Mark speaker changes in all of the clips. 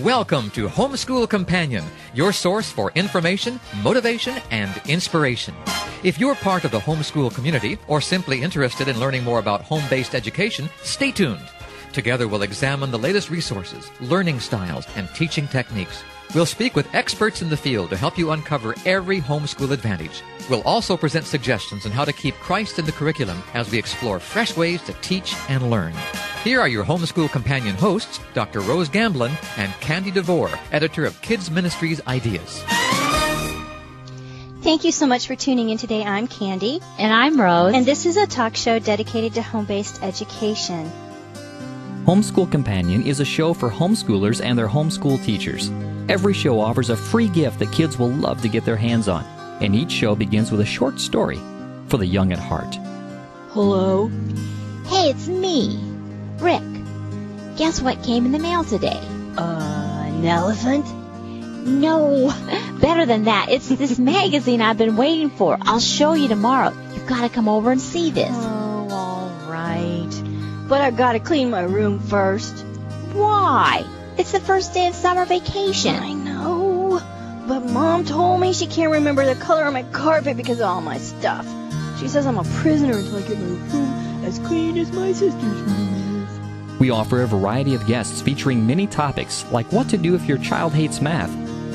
Speaker 1: Welcome to Homeschool Companion, your source for information, motivation, and inspiration. If you're part of the homeschool community or simply interested in learning more about home-based education, stay tuned. Together we'll examine the latest resources, learning styles, and teaching techniques. We'll speak with experts in the field to help you uncover every homeschool advantage. We'll also present suggestions on how to keep Christ in the curriculum as we explore fresh ways to teach and learn. Here are your Homeschool Companion hosts, Dr. Rose Gamblin and Candy DeVore, editor of Kids Ministries Ideas.
Speaker 2: Thank you so much for tuning in today. I'm Candy.
Speaker 3: And I'm Rose.
Speaker 2: And this is a talk show dedicated to home-based education.
Speaker 4: Homeschool Companion is a show for homeschoolers and their homeschool teachers. Every show offers a free gift that kids will love to get their hands on. And each show begins with a short story for the young at heart.
Speaker 3: Hello? Hey, it's me, Rick. Guess what came in the mail today?
Speaker 2: An elephant?
Speaker 3: No, better than that. It's this magazine I've been waiting for. I'll show you tomorrow. You've got to come over and see this.
Speaker 2: Oh, all right. But I've got to clean my room first.
Speaker 3: Why? It's the first day of summer vacation.
Speaker 2: I know, but Mom told me she can't remember the color of my carpet because of all my stuff. She says I'm a prisoner until I get my room as clean as my sister's room is.
Speaker 4: We offer a variety of guests featuring many topics like what to do if your child hates math,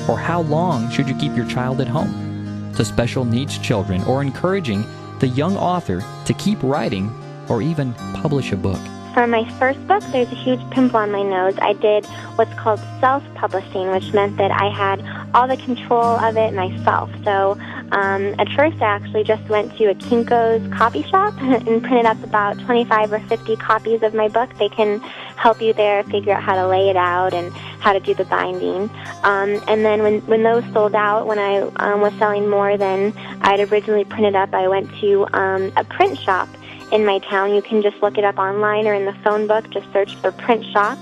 Speaker 4: or how long should you keep your child at home, to special needs children, or encouraging the young author to keep writing or even publish a book.
Speaker 5: For my first book, there's a huge pimple on my nose. I did what's called self-publishing, which meant that I had all the control of it myself. So at first I actually just went to a Kinko's copy shop and printed up about 25 or 50 copies of my book. They can help you there figure out how to lay it out and how to do the binding. And then when those sold out, when I was selling more than I'd originally printed up, I went to a print shop in my town. You can just look it up online or in the phone book. Just search for print shops,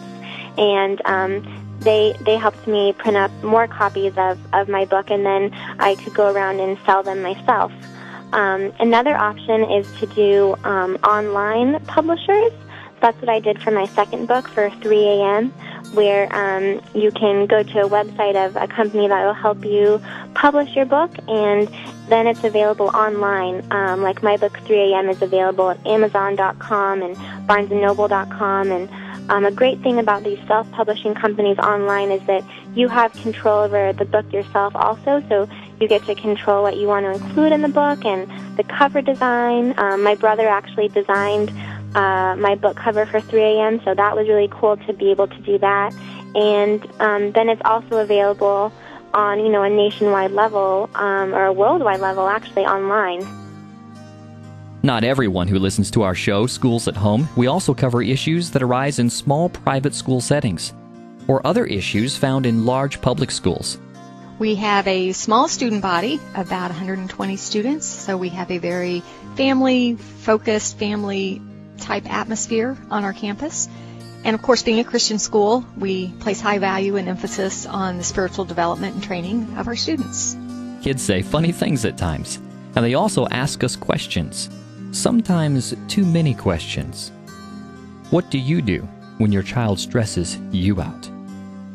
Speaker 5: and they helped me print up more copies of my book, and then I could go around and sell them myself. Another option is to do online publishers. That's what I did for my second book, for 3 a.m., where you can go to a website of a company that will help you publish your book, and then it's available online. Like my book, 3 a.m., is available at Amazon.com and BarnesandNoble.com. And a great thing about these self-publishing companies online is that you have control over the book yourself also, so you get to control what you want to include in the book and the cover design. My brother actually designed my book cover for 3 a.m., so that was really cool to be able to do that. And then it's also available on, a nationwide level, or a worldwide level, actually, online.
Speaker 4: Not everyone who listens to our show, Schools at Home. We also cover issues that arise in small private school settings, or other issues found in large public schools.
Speaker 6: We have a small student body, about 120 students, so we have a very family-focused, family-type atmosphere on our campus. And, of course, being a Christian school, we place high value and emphasis on the spiritual development and training of our students.
Speaker 4: Kids say funny things at times, and they also ask us questions, sometimes too many questions. What do you do when your child stresses you out?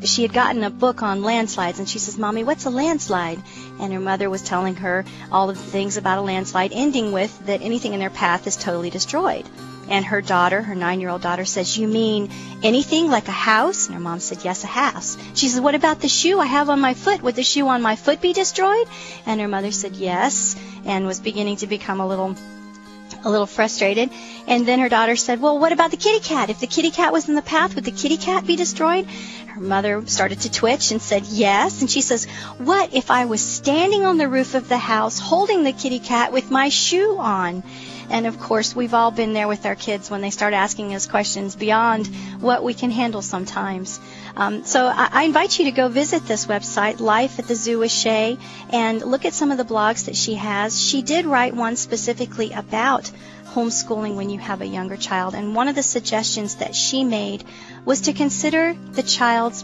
Speaker 2: She had gotten a book on landslides, and she says, Mommy, what's a landslide? And her mother was telling her all of the things about a landslide, ending with that anything in their path is totally destroyed. And her daughter, her 9-year-old daughter, says, you mean anything like a house? And her mom said, yes, a house. She says, what about the shoe I have on my foot? Would the shoe on my foot be destroyed? And her mother said, yes, and was beginning to become a little frustrated. And then her daughter said, well, what about the kitty cat? If the kitty cat was in the path, would the kitty cat be destroyed? Her mother started to twitch and said, yes. And she says, what if I was standing on the roof of the house holding the kitty cat with my shoe on? And, of course, we've all been there with our kids when they start asking us questions beyond what we can handle sometimes. So I invite you to go visit this website, Life at the Zoo with Shay, and look at some of the blogs that she has. She did write one specifically about homeschooling when you have a younger child, and one of the suggestions that she made was to consider the child's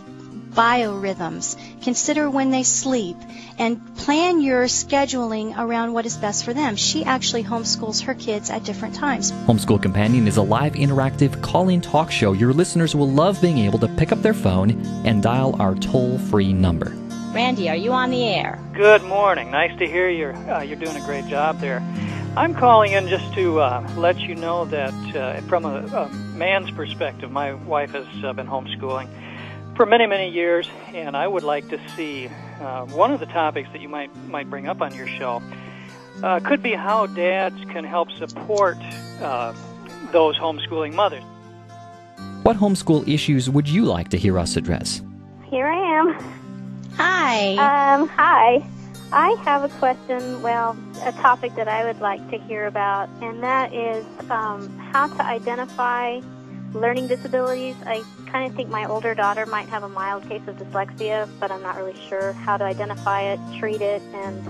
Speaker 2: biorhythms. Consider when they sleep and plan your scheduling around what is best for them. She actually homeschools her kids at different times.
Speaker 4: Homeschool Companion is a live, interactive call-in talk show. Your listeners will love being able to pick up their phone and dial our toll-free number.
Speaker 3: Randy, are you on the air?
Speaker 7: Good morning. Nice to hear you're doing a great job there. I'm calling in just to let you know that from a man's perspective, my wife has been homeschooling for many, many years, and I would like to see one of the topics that you might bring up on your show could be how dads can help support those homeschooling mothers.
Speaker 4: What homeschool issues would you like to hear us address?
Speaker 5: Here I am.
Speaker 2: Hi.
Speaker 5: Hi. I have a question, a topic that I would like to hear about, and that is how to identify learning disabilities. I kind of think my older daughter might have a mild case of dyslexia, but I'm not really sure how to identify it, treat it, and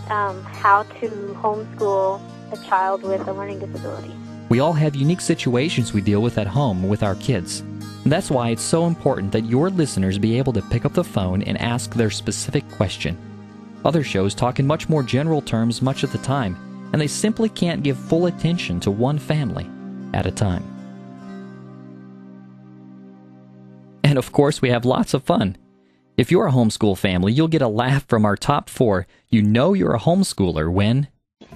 Speaker 5: how to homeschool a child with a learning disability.
Speaker 4: We all have unique situations we deal with at home with our kids. That's why it's so important that your listeners be able to pick up the phone and ask their specific question. Other shows talk in much more general terms much of the time, and they simply can't give full attention to one family at a time. And of course, we have lots of fun. If you're a homeschool family, you'll get a laugh from our top 4. You know you're a homeschooler when...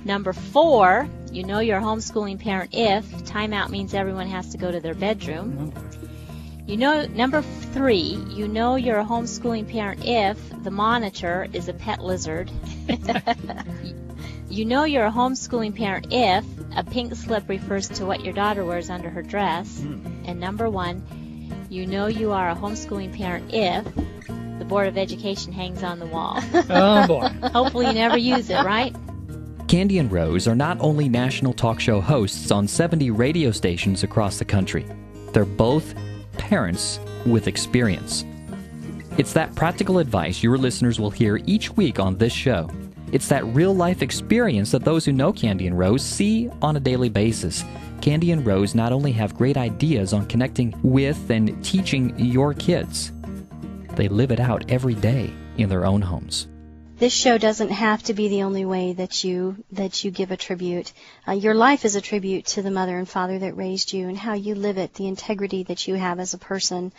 Speaker 3: Number 4, you know you're a homeschooling parent if timeout means everyone has to go to their bedroom. You know, number 3, you know you're a homeschooling parent if the monitor is a pet lizard. You know you're a homeschooling parent if a pink slip refers to what your daughter wears under her dress. And number 1, you know you are a homeschooling parent if the Board of Education hangs on the wall.
Speaker 8: Oh, boy.
Speaker 3: Hopefully you never use it, right?
Speaker 4: Candy and Rose are not only national talk show hosts on 70 radio stations across the country. They're both parents with experience. It's that practical advice your listeners will hear each week on this show. It's that real-life experience that those who know Candy and Rose see on a daily basis. Candy and Rose not only have great ideas on connecting with and teaching your kids, they live it out every day in their own homes.
Speaker 2: This show doesn't have to be the only way that you give a tribute. Your life is a tribute to the mother and father that raised you, and how you live it, the integrity that you have as a person,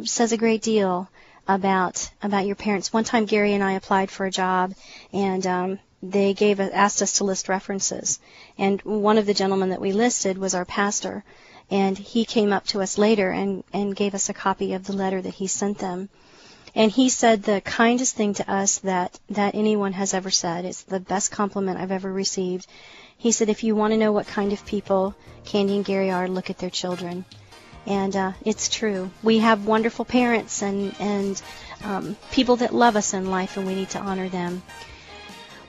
Speaker 2: says a great deal about your parents. One time, Gary and I applied for a job, and they asked us to list references. And one of the gentlemen that we listed was our pastor, and he came up to us later and gave us a copy of the letter that he sent them. And he said the kindest thing to us that anyone has ever said. It's the best compliment I've ever received. He said, if you want to know what kind of people Candy and Gary are, look at their children. And it's true. We have wonderful parents and people that love us in life, and we need to honor them.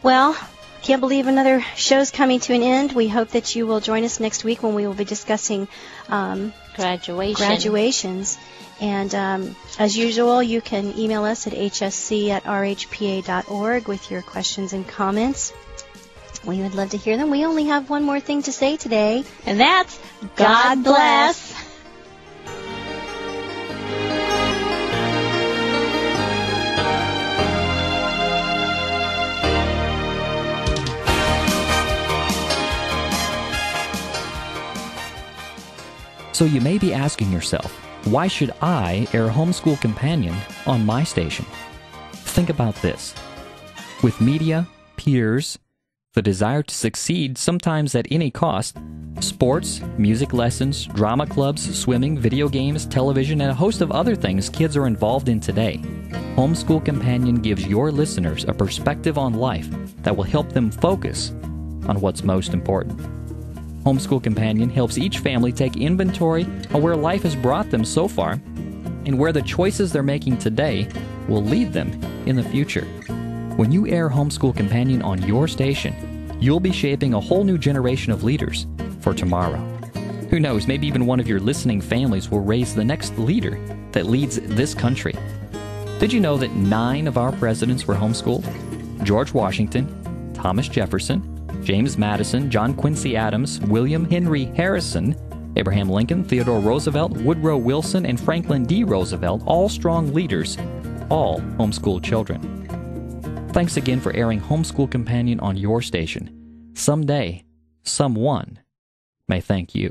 Speaker 2: Well, can't believe another show's coming to an end. We hope that you will join us next week when we will be discussing graduations. And as usual, you can email us at hsc@rhpa.org with your questions and comments. We would love to hear them. We only have one more thing to say today,
Speaker 3: And that's God bless.
Speaker 4: So you may be asking yourself, why should I air Homeschool Companion on my station? Think about this. With media, peers, the desire to succeed sometimes at any cost, sports, music lessons, drama clubs, swimming, video games, television, and a host of other things kids are involved in today, Homeschool Companion gives your listeners a perspective on life that will help them focus on what's most important. Homeschool Companion helps each family take inventory of where life has brought them so far and where the choices they're making today will lead them in the future. When you air Homeschool Companion on your station, you'll be shaping a whole new generation of leaders for tomorrow. Who knows, maybe even one of your listening families will raise the next leader that leads this country. Did you know that 9 of our presidents were homeschooled? George Washington, Thomas Jefferson, James Madison, John Quincy Adams, William Henry Harrison, Abraham Lincoln, Theodore Roosevelt, Woodrow Wilson, and Franklin D. Roosevelt, all strong leaders, all homeschooled children. Thanks again for airing Homeschool Companion on your station. Someday, someone may thank you.